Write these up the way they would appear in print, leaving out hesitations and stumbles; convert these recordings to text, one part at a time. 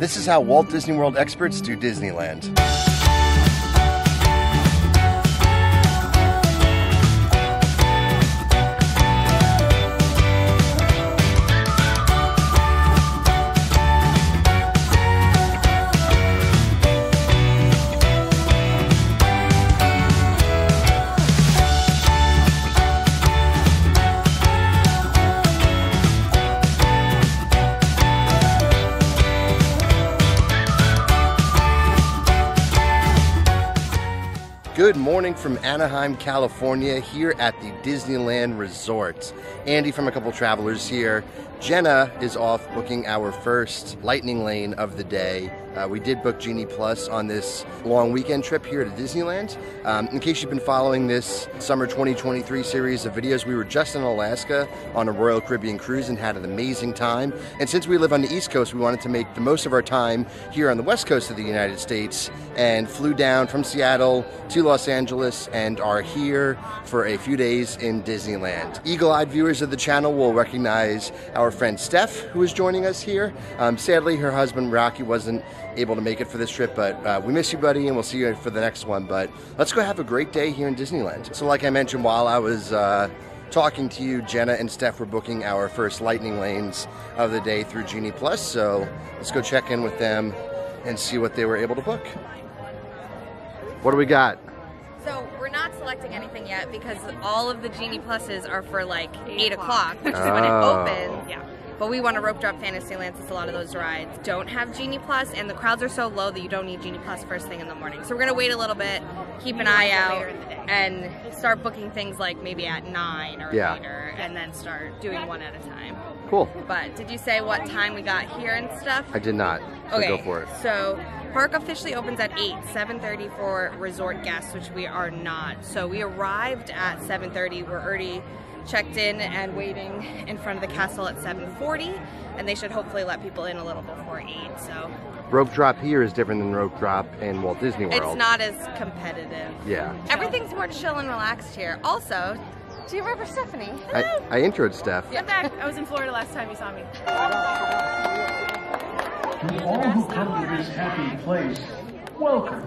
This is how Walt Disney World experts do Disneyland. Good morning from Anaheim, California, here at the Disneyland Resort. Andy from A Couple Travelers here. Jenna is off booking our first lightning lane of the day. We did book Genie Plus on this long weekend trip here to Disneyland. In case you've been following this summer 2023 series of videos, we were just in Alaska on a Royal Caribbean cruise and had an amazing time. And since we live on the East Coast, we wanted to make the most of our time here on the West Coast of the United States and flew down from Seattle to Los Angeles and are here for a few days in Disneyland. Eagle-eyed viewers of the channel will recognize our friend Steph, who is joining us here. Sadly, her husband Rocky wasn't able to make it for this trip, but we miss you, buddy, and we'll see you for the next one. But let's go have a great day here in Disneyland. So like I mentioned while I was talking to you, Jenna and Steph were booking our first lightning lanes of the day through Genie Plus, so let's go check in with them and see what they were able to book. What do we got? So we're not selecting anything yet because all of the Genie Pluses are for like 8 o'clock, which is when it opens. Yeah. But we want to rope drop Fantasyland since a lot of those rides don't have Genie Plus, and the crowds are so low that you don't need Genie Plus first thing in the morning. So we're going to wait a little bit, keep an eye out, and start booking things like maybe at 9 or later, and then start doing one at a time. Cool. But did you say what time we got here and stuff? I did not. So okay, go for it. So park officially opens at 8, 7:30 for resort guests, which we are not. So we arrived at 7:30. We're already checked in and waiting in front of the castle at 7:40, and they should hopefully let people in a little before 8. So rope drop here is different than rope drop in Walt Disney World. It's not as competitive. Yeah. Everything's more chill and relaxed here. Also, do you remember Stephanie? I introed Steph. I'm back. I was in Florida last time you saw me. To all who come to this happy place, welcome.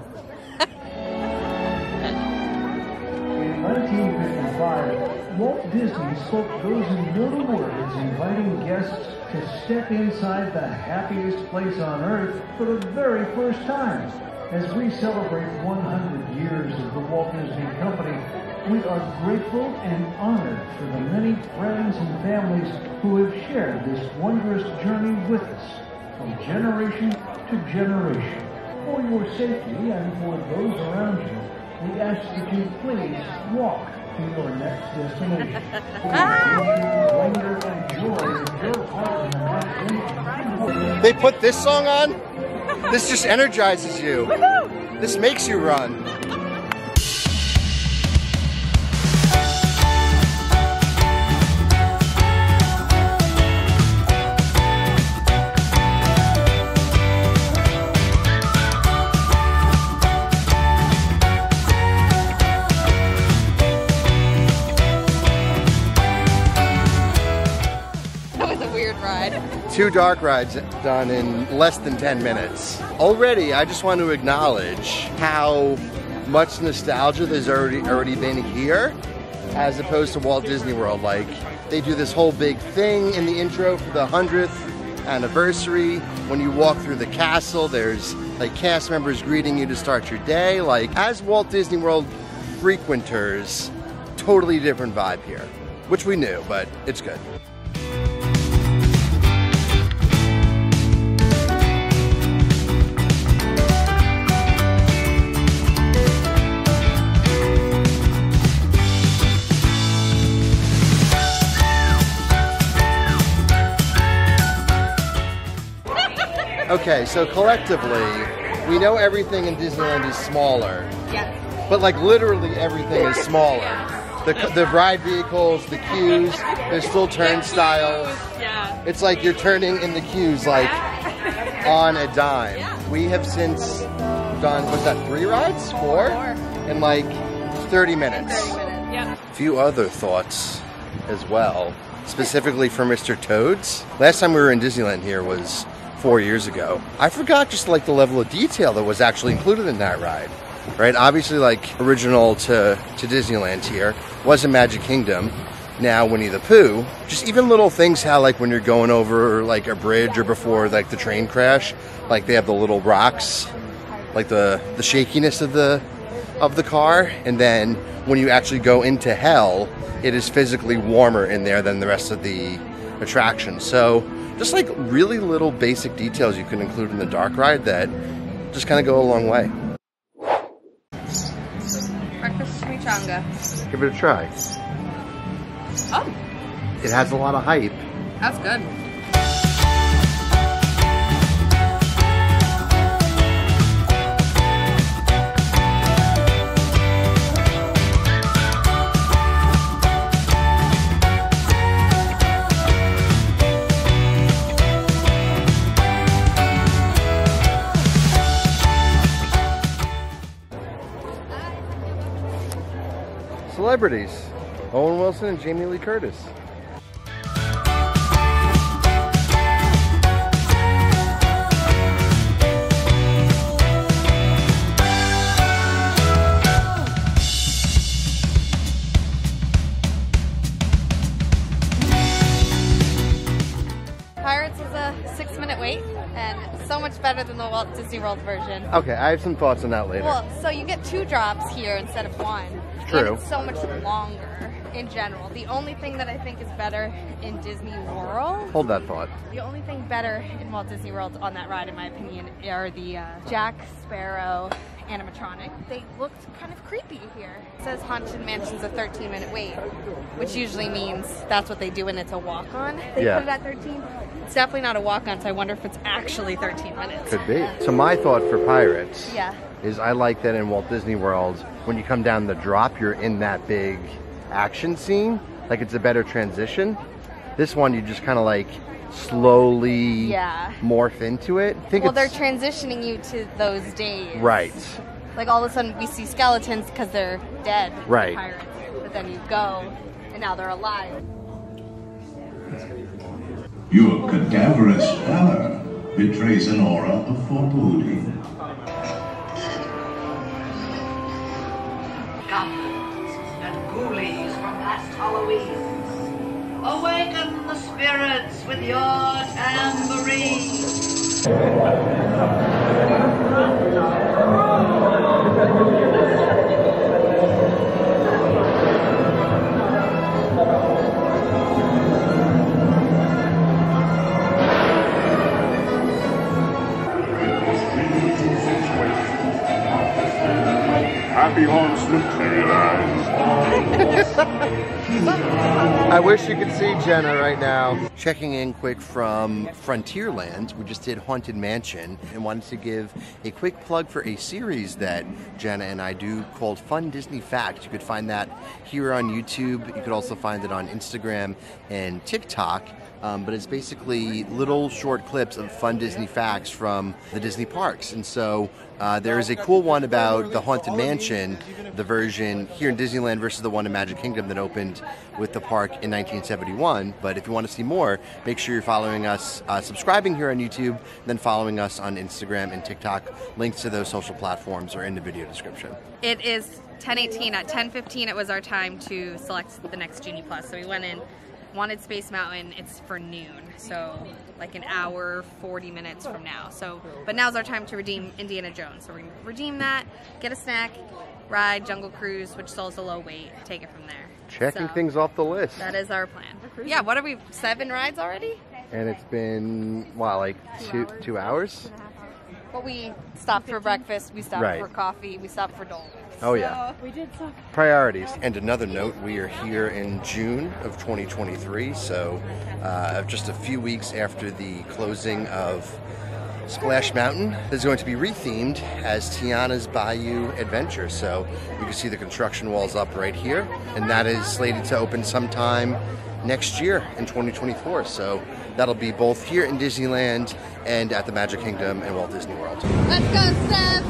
In 1955, Walt Disney spoke those immortal words inviting guests to step inside the happiest place on earth for the very first time. As we celebrate 100 years of the Walt Disney Company, we are grateful and honored for the many friends and families who have shared this wondrous journey with us from generation to generation. For your safety and for those around you, we ask that you please walk to your next destination. Wonder and joy of your heart and They put this song on? This just energizes you. This makes you run. Two dark rides done in less than 10 minutes. Already, I just want to acknowledge how much nostalgia there's already been here as opposed to Walt Disney World. Like, they do this whole big thing in the intro for the 100th anniversary. When you walk through the castle, there's like cast members greeting you to start your day. Like, as Walt Disney World frequenters, totally different vibe here, which we knew, but it's good. Okay, so collectively, we know everything in Disneyland is smaller. Yes. But like literally everything is smaller. The ride vehicles, the queues, there's still turnstiles. Yeah. It's like you're turning in the queues like on a dime. We have since done, what's that, 3 rides? 4? In like 30 minutes. Yep. A few other thoughts as well, specifically for Mr. Toads. Last time we were in Disneyland here was 4 years ago. I forgot just like the level of detail that was actually included in that ride. Right? Obviously, like original to Disneyland here was in Magic Kingdom. Now Winnie the Pooh, just even little things, how like when you're going over like a bridge or before like the train crash, like they have the little rocks, like the shakiness of the car, and then when you actually go into hell, it is physically warmer in there than the rest of the attraction. So just like really little basic details you can include in the dark ride that just kind of go a long way. Breakfast chimichanga. Give it a try. Oh, It has a lot of hype. that's good. Celebrities. Owen Wilson and Jamie Lee Curtis. Pirates was a 6-minute wait, and so much better than the Walt Disney World version. Okay, I have some thoughts on that later. Well, so you get 2 drops here instead of 1. True. And it's so much longer in general. The only thing that I think is better in Disney World, Hold that thought. the only thing better in Walt Disney World on that ride, in my opinion, are the Jack Sparrow animatronic. They looked kind of creepy here. It says Haunted Mansion's a 13-minute wait, which usually means that's what they do when it's a walk-on. They Yeah. put it at 13. It's definitely not a walk-on, so I wonder if it's actually 13 minutes. Could be. So my thought for Pirates Yeah. is I like that in Walt Disney World, when you come down the drop, you're in that big action scene. Like it's a better transition. This one, you just kind of like slowly morph into it. I think Well, they're transitioning you to those days. Right. Like all of a sudden we see skeletons because they're dead. Right. Pirates. But then you go, and now they're alive. Your cadaverous pallor betrays an aura of foreboding. Goblins and ghoulies from past Halloween. Awaken the spirits with your tambourine. Happy haunts the fairyland. I wish you could see Jenna right now. Checking in quick from Frontierland. We just did Haunted Mansion and wanted to give a quick plug for a series that Jenna and I do called Fun Disney Facts. You could find that here on YouTube. You could also find it on Instagram and TikTok. But it's basically little short clips of fun Disney facts from the Disney parks. And so there is a cool one about the Haunted Mansion, the version here in Disneyland versus the one in Magic Kingdom that opened with the park in 1971. But if you want to see more, make sure you're following us, subscribing here on YouTube, then following us on Instagram and TikTok. Links to those social platforms are in the video description. It is 10:18. At 10:15 it was our time to select the next Genie Plus. So we went in, wanted Space Mountain. It's for noon, so like an hour, 40 minutes from now. So, but now's our time to redeem Indiana Jones. So we're gonna redeem that, get a snack, ride Jungle Cruise, which sells a low weight, take it from there. Checking So, things off the list. That is our plan. Yeah, what are we, 7 rides already? And it's been, what, like two hours? But we stopped for breakfast, we stopped Right. for coffee, we stopped for Dole Whip. Oh yeah. We did so. Priorities. And another note, we are here in June of 2023, so just a few weeks after the closing of Splash Mountain is going to be rethemed as Tiana's Bayou Adventure. So you can see the construction walls up right here, and that is slated to open sometime next year in 2024. So that'll be both here in Disneyland and at the Magic Kingdom and Walt Disney World. Let's go, Steph!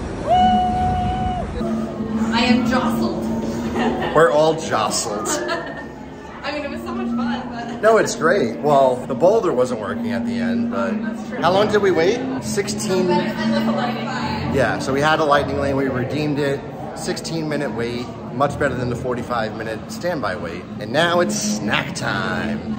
I am jostled. We're all jostled. I mean, it was so much fun, but... No, it's great. Well, the boulder wasn't working at the end, but how long did we wait? 16. Yeah, so we had a lightning lane. We redeemed it. 16-minute wait. Much better than the 45-minute standby wait. And now it's snack time.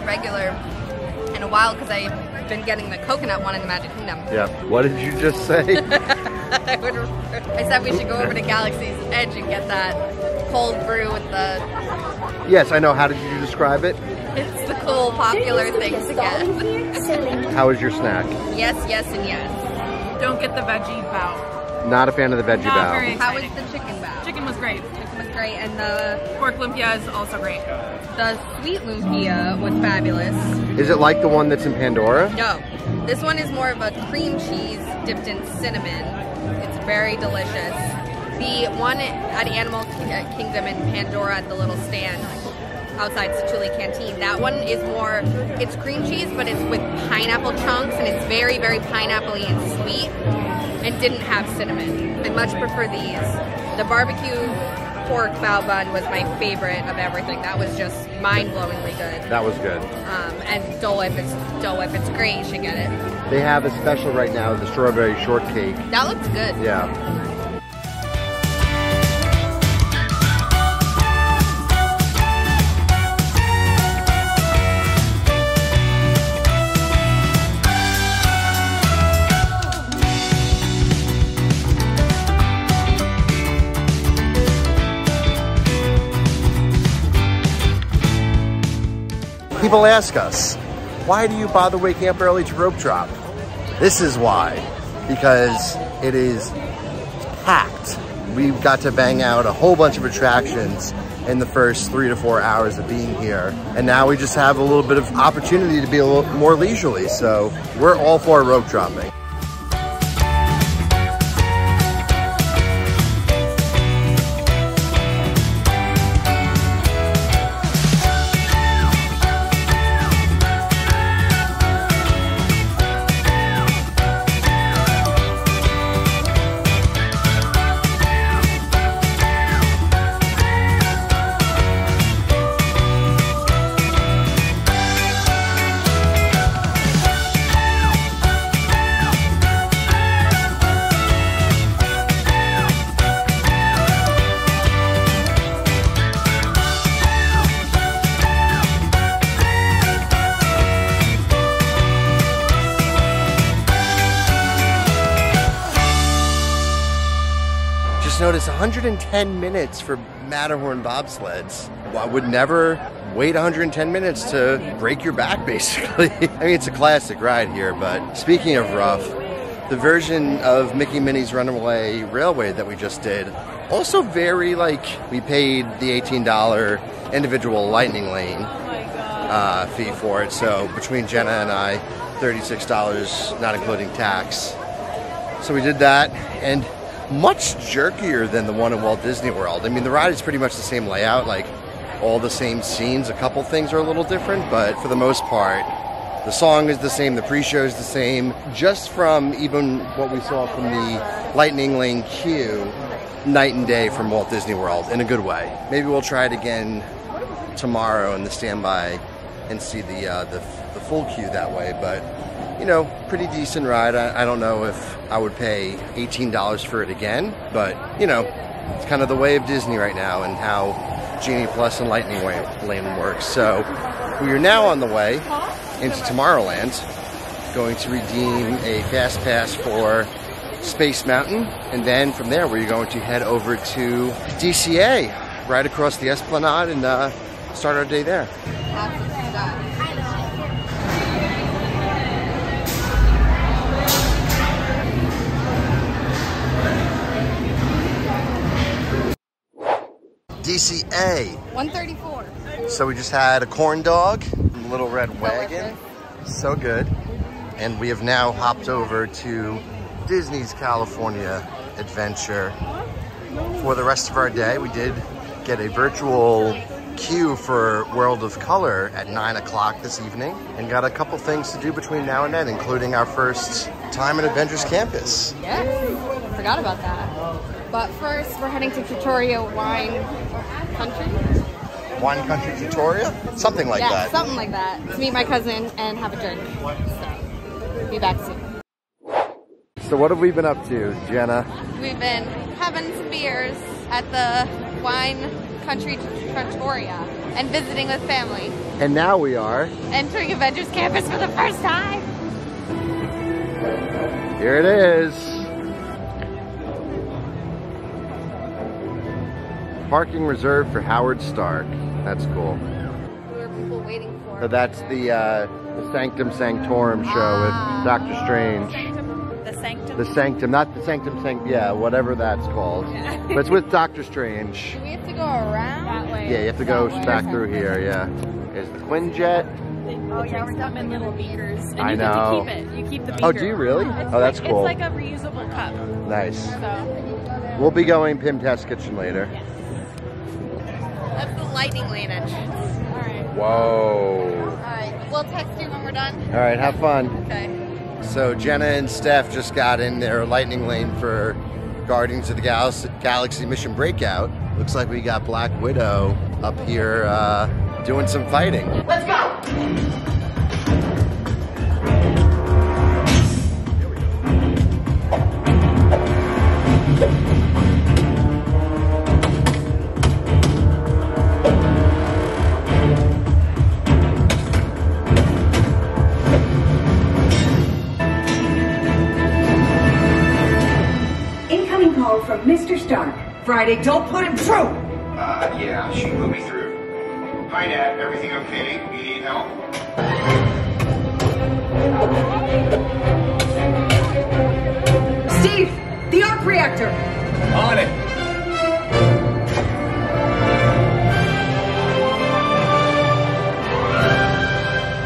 Regular in a while because I've been getting the coconut one in the Magic Kingdom. Yeah. What did you just say? I said we should go over to Galaxy's Edge and get that cold brew with the... Yes, I know. How did you describe it? It's the cool, popular thing to get. How was your snack? Yes, yes, and yes. Don't get the veggie bao. Not a fan of the veggie Not bao. very How was exciting. the chicken bao? Chicken was great. Chicken was great, and the Pork lumpia is also great. the sweet lumpia was fabulous. Is it like the one that's in Pandora? No, this one is more of a cream cheese dipped in cinnamon. It's very delicious. The one at Animal Kingdom in Pandora at the little stand outside Satu'li Canteen, that one is more, it's cream cheese, but it's with pineapple chunks, and it's very, very pineapple-y and sweet, and didn't have cinnamon. I much prefer these. The barbecue pork bao bun was my favorite of everything. That was just mind-blowingly good. That was good. And Dole Whip, it's great, you should get it. They have a special right now, the strawberry shortcake. That looks good. Yeah. People ask us, why do you bother waking up early to rope drop? This is why, because it is packed. We've got to bang out a whole bunch of attractions in the first 3 to 4 hours of being here. And now we just have a little bit of opportunity to be a little more leisurely. So we're all for rope dropping. Notice 110 minutes for Matterhorn bobsleds. Well, I would never wait 110 minutes to break your back, basically. I mean, it's a classic ride here, but speaking of rough, the version of Mickey Minnie's Runaway Railway that we just did, also very, like, we paid the $18 individual lightning lane fee for it, so between Jenna and I, $36, not including tax. So we did that, and much jerkier than the one in Walt Disney World. I mean, the ride is pretty much the same layout, like all the same scenes. A couple things are a little different, but for the most part, the song is the same, the pre-show is the same. Just from even what we saw from the Lightning Lane queue, night and day from Walt Disney World, in a good way. Maybe we'll try it again tomorrow in the standby and see the full queue that way, but you know, pretty decent ride. I don't know if I would pay $18 for it again, but you know, it's kind of the way of Disney right now and how Genie Plus and Lightning Lane works. So we are now on the way into Tomorrowland, going to redeem a fast pass for Space Mountain, and then from there we're going to head over to DCA, right across the Esplanade, and start our day there. DCA. 134. So we just had a corn dog, a little red wagon. So good. And we have now hopped over to Disney's California adventure. For the rest of our day, we did get a virtual queue for World of Color at 9 o'clock this evening and got a couple things to do between now and then, including our first time at Avengers Campus. Yes, forgot about that. But first, we're heading to Trattoria Wine Country. Wine Country Trattoria? Something like that. Yeah, something like that. To meet my cousin and have a drink. So, be back soon. So what have we been up to, Jenna? We've been having some beers at the Wine Country Trattoria and visiting with family. And now we are entering Avengers Campus for the first time. Here it is. Parking reserved for Howard Stark. That's cool. Who are people waiting for? So that's the Sanctum Sanctorum show with Doctor Strange. The Sanctum? The Sanctum, not the Sanctum Sanctum, yeah, whatever that's called. But it's with Doctor Strange. Do we have to go around? That way. Yeah, you have to go back through here, yeah. There's the Quinjet. Oh yeah, we're them in little beakers. And I you know. Get to keep it. You keep the beaker. Oh, do you really? Oh, that's cool. It's like a reusable cup. Nice. So. We'll be going Pim Test Kitchen later. Yes. That's the lightning lane entrance. Alright. Whoa. Alright, we'll text you when we're done. All right, have fun. Okay. So Jenna and Steph just got in their lightning lane for Guardians of the Galaxy Mission Breakout. Looks like we got Black Widow up here doing some fighting. Let's go! Incoming call from Mr. Stark. Friday, don't put him through! Yeah, she put me through. Hi, Dad. Everything okay? You need help? Steve, the arc reactor! On it!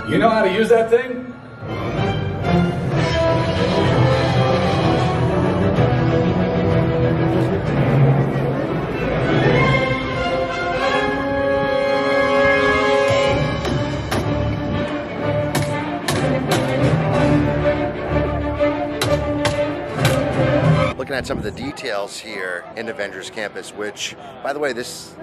You know how to use that thing? Looking at some of the details here in Avengers Campus, which, by the way, this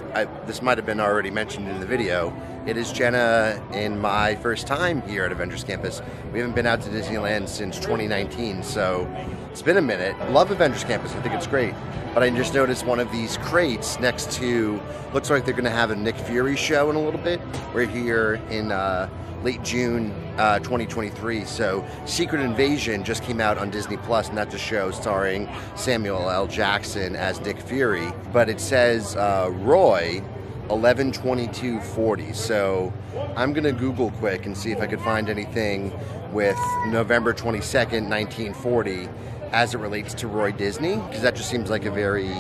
might have been already mentioned in the video. It is Jenna and my first time here at Avengers Campus. We haven't been out to Disneyland since 2019, so it's been a minute. Love Avengers Campus, I think it's great. But I just noticed one of these crates next to, looks like they're gonna have a Nick Fury show in a little bit. We're here in late June 2023, so Secret Invasion just came out on Disney Plus, and that's a show starring Samuel L. Jackson as Nick Fury, but it says Roy 11/22/40, so I'm gonna Google quick and see if I could find anything with November 22nd, 1940 as it relates to Roy Disney, because that just seems like a very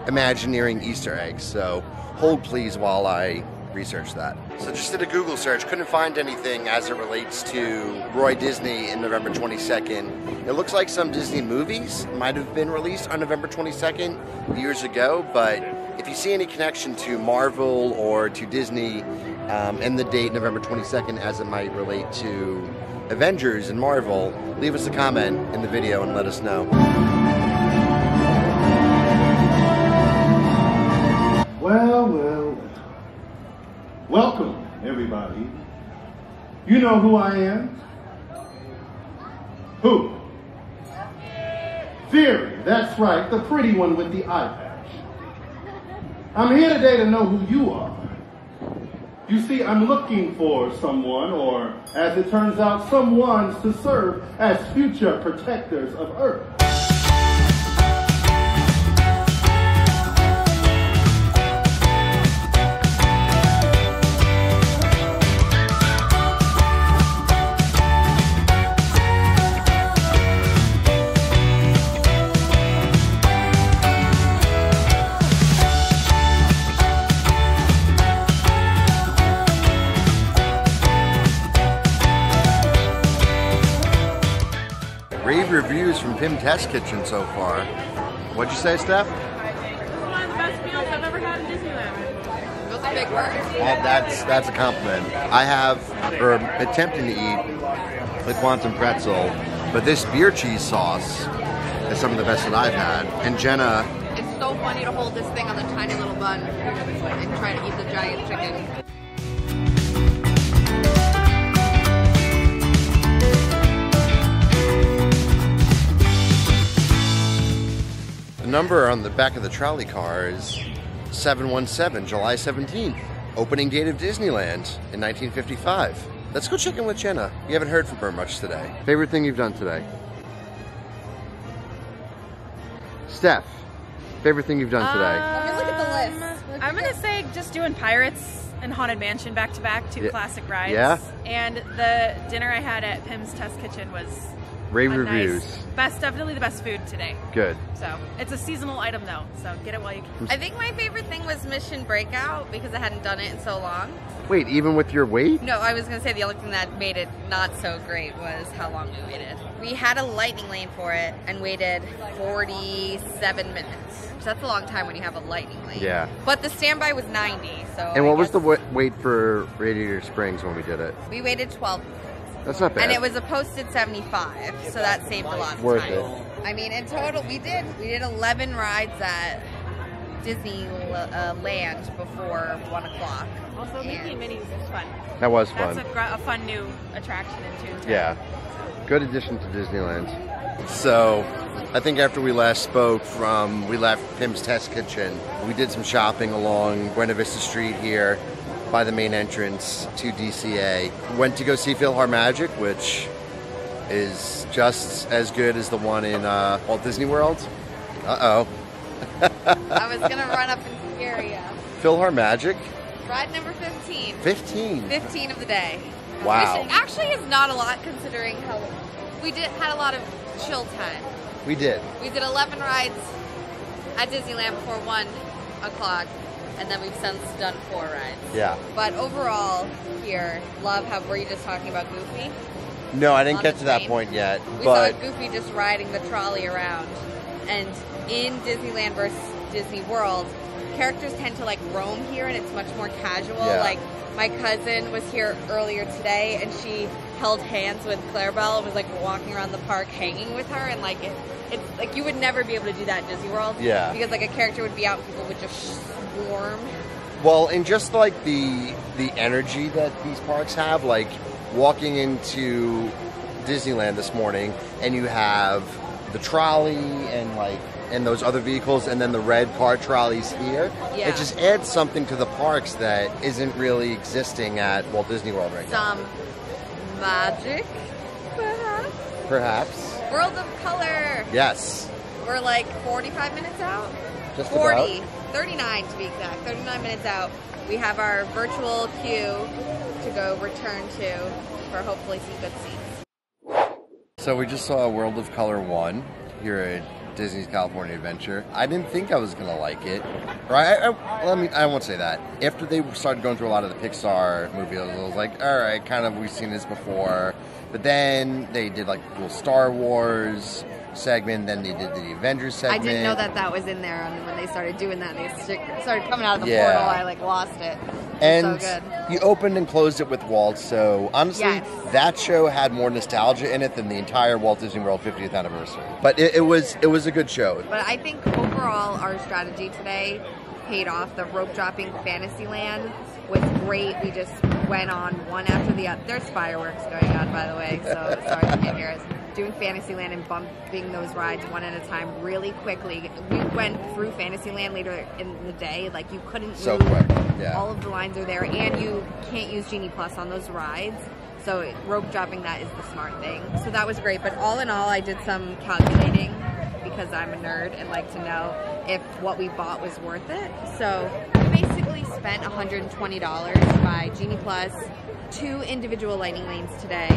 Imagineering Easter egg, so hold please while I research that. So just did a Google search, couldn't find anything as it relates to Roy Disney in November 22nd. It looks like some Disney movies might have been released on November 22nd years ago, but if you see any connection to Marvel or to Disney and the date November 22nd as it might relate to Avengers and Marvel, leave us a comment in the video and let us know. Well, well, well. Welcome, everybody. You know who I am? Who? Fury, that's right, the pretty one with the eye patch. I'm here today to know who you are. You see, I'm looking for someone, or as it turns out, someones to serve as future protectors of Earth. Rave reviews from Pym Test Kitchen so far. What'd you say, Steph? This is one of the best meals I've ever had in Disneyland. Those are big words. Well, that's a compliment. I have, or attempting to eat, the quantum pretzel, but this beer cheese sauce is some of the best that I've had. And Jenna... It's so funny to hold this thing on the tiny little bun and try to eat the giant chicken. The number on the back of the trolley car is 717, July 17th. Opening date of Disneyland in 1955. Let's go check in with Jenna. We haven't heard from her much today. Favorite thing you've done today? Steph, favorite thing you've done today? Okay, look at the list. I'm gonna say just doing Pirates and Haunted Mansion back to back, two classic rides. Yeah? And the dinner I had at Pym's Test Kitchen was Rave reviews. Definitely the best food today. Good. So it's a seasonal item though, so get it while you can. I think my favorite thing was Mission Breakout because I hadn't done it in so long. Wait, even with your weight? No, I was going to say the only thing that made it not so great was how long we waited. We had a lightning lane for it and waited 47 minutes. So that's a long time when you have a lightning lane. Yeah. But the standby was 90, so And what was the wait for Radiator Springs when we did it? We waited 12 minutes. That's not bad. And it was a posted 75, so that saved a lot of Worth time. it. I mean, in total, we did 11 rides at Disneyland before 1 o'clock. Also, Mickey and Minnie's is fun. That was fun. That's a fun new attraction in Toontown. Yeah. Good addition to Disneyland. So, I think after we last spoke we left Pym's Test Kitchen, we did some shopping along Buena Vista Street here by the main entrance to DCA. Went to go see PhilharMagic, which is just as good as the one in Walt Disney World. Uh-oh. I was going to run up and scare you. PhilharMagic? Ride number 15. 15? 15 of the day. Wow. Which actually is not a lot considering how we had a lot of chill time. We did. We did 11 rides at Disneyland before 1 o'clock, and then we've since done 4 rides. Yeah. But overall, here, love how, were you just talking about Goofy? No, I didn't On get the to that train? point yet. We but saw Goofy just riding the trolley around, and in Disneyland versus Disney World, characters tend to like roam here, and it's much more casual. Yeah. Like my cousin was here earlier today, and she held hands with Clarabelle and was like walking around the park, hanging with her, and like it's like you would never be able to do that in Disney World. Yeah. Because like a character would be out, and people would just swarm. Well, and just like the energy that these parks have, like walking into Disneyland this morning, and you have the trolley and those other vehicles, and then the red car trolleys here. Yeah. It just adds something to the parks that isn't really existing at Walt Disney World right now. Some magic, perhaps. Perhaps. World of Color. Yes. We're like 45 minutes out. Just 40, about. 39 to be exact. 39 minutes out. We have our virtual queue to go return to for hopefully some good seats. So we just saw World of Color 1 here at Disney's California Adventure. I didn't think I was going to like it. Or I won't say that. After they started going through a lot of the Pixar movies, I was like, all right, kind of, we've seen this before. But then they did like the cool Star Wars segment, then they did the Avengers segment. I didn't know that was in there, and when they started doing that, they started coming out of the portal. I like lost it. And so good. You opened and closed it with Walt, so honestly, that show had more nostalgia in it than the entire Walt Disney World 50th anniversary. But it was a good show. But I think overall our strategy today paid off. The rope dropping Fantasyland was great. We just went on one after the other. There's fireworks going on, by the way, so sorry if you can't hear us. Doing Fantasyland and bumping those rides one at a time really quickly. We went through Fantasyland later in the day, like you couldn't so move. Quick. Yeah. All of the lines are there, and you can't use Genie Plus on those rides. So rope dropping that is the smart thing. So that was great. But all in all, I did some calculating because I'm a nerd and like to know if what we bought was worth it. So we basically spent $120 by Genie Plus, 2 individual lightning lanes today,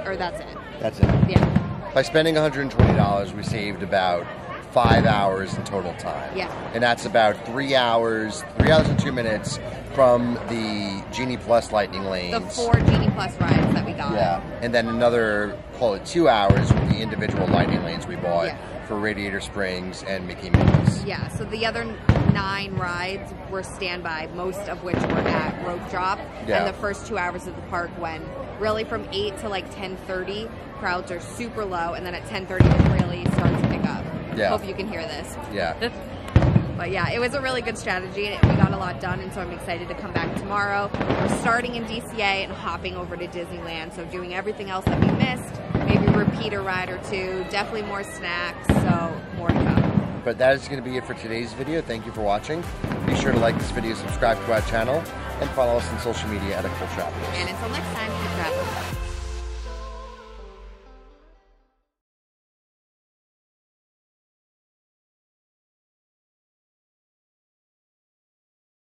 or that's it. That's it. Yeah. By spending $120, we saved about 5 hours in total time. Yeah. And that's about 3 hours and 2 minutes from the Genie Plus lightning lanes. The 4 Genie Plus rides that we got. Yeah. And then another, call it 2 hours with the individual lightning lanes we bought for Radiator Springs and Mickey Mouse. Yeah, so the other 9 rides were standby, most of which were at rope drop. Yeah. And the first 2 hours of the park when really from 8 to like 10:30, crowds are super low, and then at 10:30 it really starts to pick up. Yeah. Hope you can hear this. Yeah. But yeah, it was a really good strategy, and we got a lot done, and so I'm excited to come back tomorrow. We're starting in DCA and hopping over to Disneyland, so doing everything else that we missed, maybe repeat a ride or two, definitely more snacks, so more to come. But that is going to be it for today's video. Thank you for watching. Be sure to like this video, subscribe to our channel, and follow us on social media at A Couple Travelers. And until next time, keep traveling.